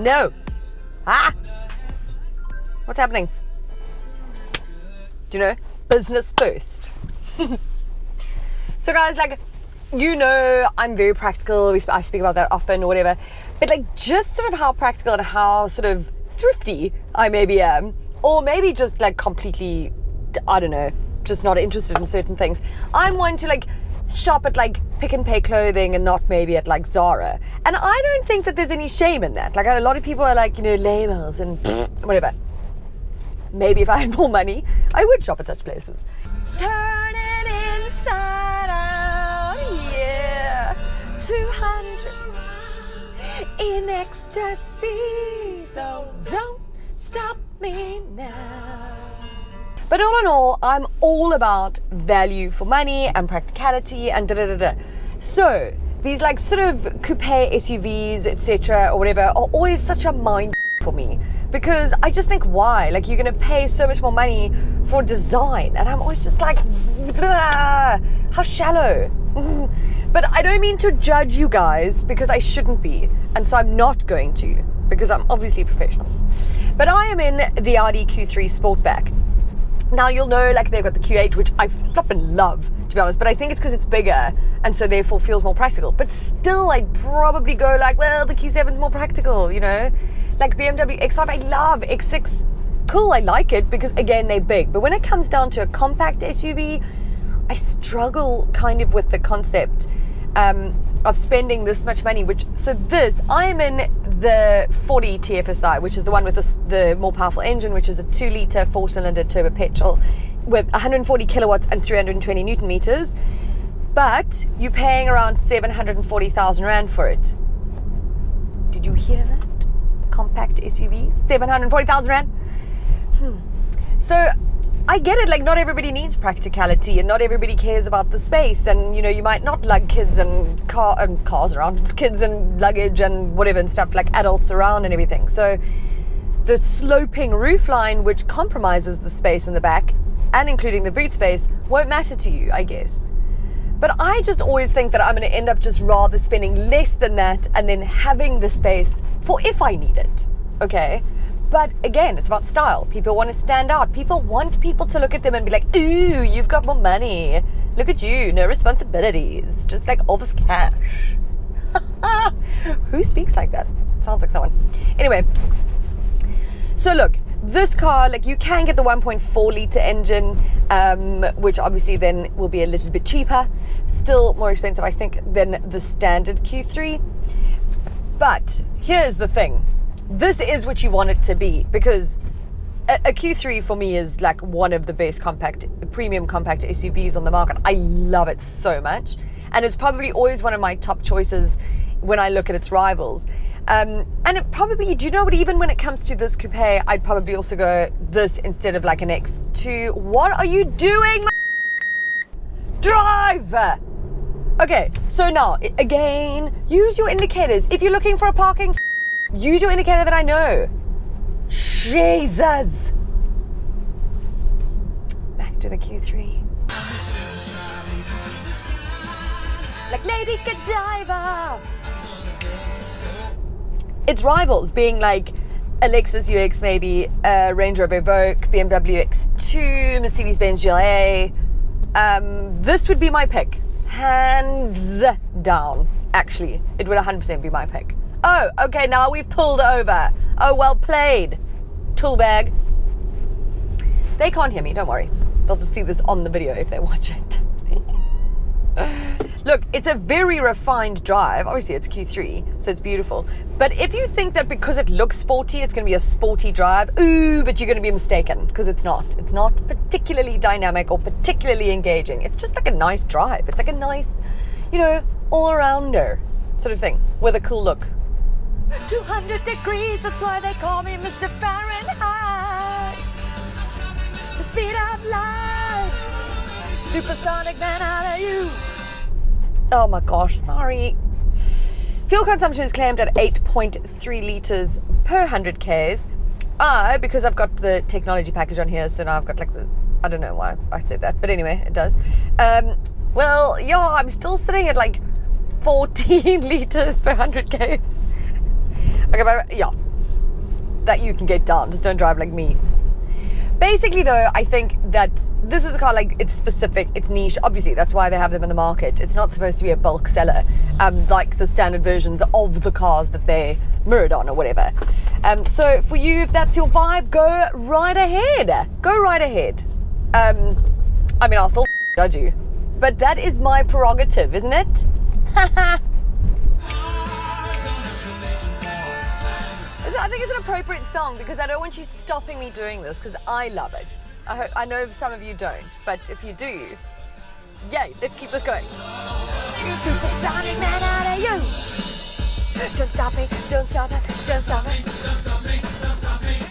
No. What's happening? Do you know? Business first. So guys, like, you know, I'm very practical. I speak about that often or whatever. But like, just sort of how practical and how sort of thrifty I maybe am, or maybe just like completely, I don't know, just not interested in certain things. I'm one to like shop at like Pick and Pay clothing and not maybe at like Zara. And I don't think that there's any shame in that. Like, a lot of people are like, you know, labels and whatever. Maybe if I had more money, I would shop at such places. Turn it inside out, yeah. 200 in ecstasy, so don't stop me now. But all in all, I'm all about value for money and practicality and da-da-da-da. So these like sort of coupe SUVs, etc. or whatever, are always such a mind for me. Because I just think, why? Like, you're going to pay so much more money for design. And I'm always just like, how shallow. But I don't mean to judge you guys, because I shouldn't be. And so I'm not going to, because I'm obviously professional. But I am in the Audi Q3 Sportback. Now, you'll know, like, they've got the Q8, which I flippin' love, to be honest. But I think it's because it's bigger, and so therefore feels more practical. But still, I'd probably go like, well, the Q7's more practical, you know? Like BMW X5, I love X6. Cool, I like it because, again, they're big. But when it comes down to a compact SUV, I struggle kind of with the concept of spending this much money. I'm in the 40 TFSI, which is the one with the more powerful engine, which is a 2-litre 4-cylinder turbo petrol with 140 kilowatts and 320 Newton meters. But you're paying around 740,000 Rand for it. Did you hear that? Compact SUV, 740,000 Rand. So I get it, like, not everybody needs practicality and not everybody cares about the space, and you know, you might not lug kids and cars around, kids and luggage and whatever and stuff, like adults around and everything. So the sloping roofline, which compromises the space in the back and including the boot space, won't matter to you, I guess. But I just always think that I'm going to end up just rather spending less than that and then having the space for if I need it, okay? But again, it's about style. People want to stand out. People want people to look at them and be like, ooh, you've got more money. Look at you, no responsibilities. Just like all this cash. Who speaks like that? Sounds like someone. Anyway, so look, this car, like, you can get the 1.4 litre engine, which obviously then will be a little bit cheaper. Still more expensive, I think, than the standard Q3. But here's the thing. This is what you want it to be, because a Q3 for me is like one of the best premium compact SUVs on the market. I love it so much. And it's probably always one of my top choices when I look at its rivals. And it probably, do you know what, even when it comes to this coupe, I'd probably also go this instead of like an X2. What are you doing? Drive! Okay, so now, again, use your indicators. If you're looking for a parking, use your indicator that I know. Jesus! Back to the Q3. Like Lady Godiva! Its rivals being like a Lexus UX, maybe a Range Rover Evoque, BMW X2, Mercedes-Benz GLA. This would be my pick. Hands down. Actually, it would 100% be my pick. Oh, okay, now we've pulled over. Oh, well played, tool bag. They can't hear me, don't worry. They'll just see this on the video if they watch it. Look, it's a very refined drive. Obviously, it's Q3, so it's beautiful. But if you think that because it looks sporty, it's going to be a sporty drive, ooh, but you're going to be mistaken, because it's not. It's not particularly dynamic or particularly engaging. It's just like a nice drive. It's like a nice, you know, all-arounder sort of thing with a cool look. 200 degrees, that's why they call me Mr. Fahrenheit. The speed of light. Supersonic man out of you. Oh my gosh, sorry. Fuel consumption is claimed at 8.3 litres per 100 Ks. Because I've got the technology package on here, so now I've got like the, I don't know why I said that, but anyway, it does. Well, yeah, I'm still sitting at like 14 litres per 100 Ks. Okay, but yeah, that you can get down. Just don't drive like me. Basically though, I think that this is a car, like, it's specific, it's niche. Obviously, that's why they have them in the market. It's not supposed to be a bulk seller, like the standard versions of the cars that they're mirrored on or whatever. So for you, if that's your vibe, go right ahead. Go right ahead. I mean, I'll still judge you, but that is my prerogative, isn't it? I think it's an appropriate song because I don't want you stopping me doing this because I love it. I know some of you don't, but if you do, yay, let's keep this going. Supersonic man out of you. Don't stop me, don't stop me, don't stop me.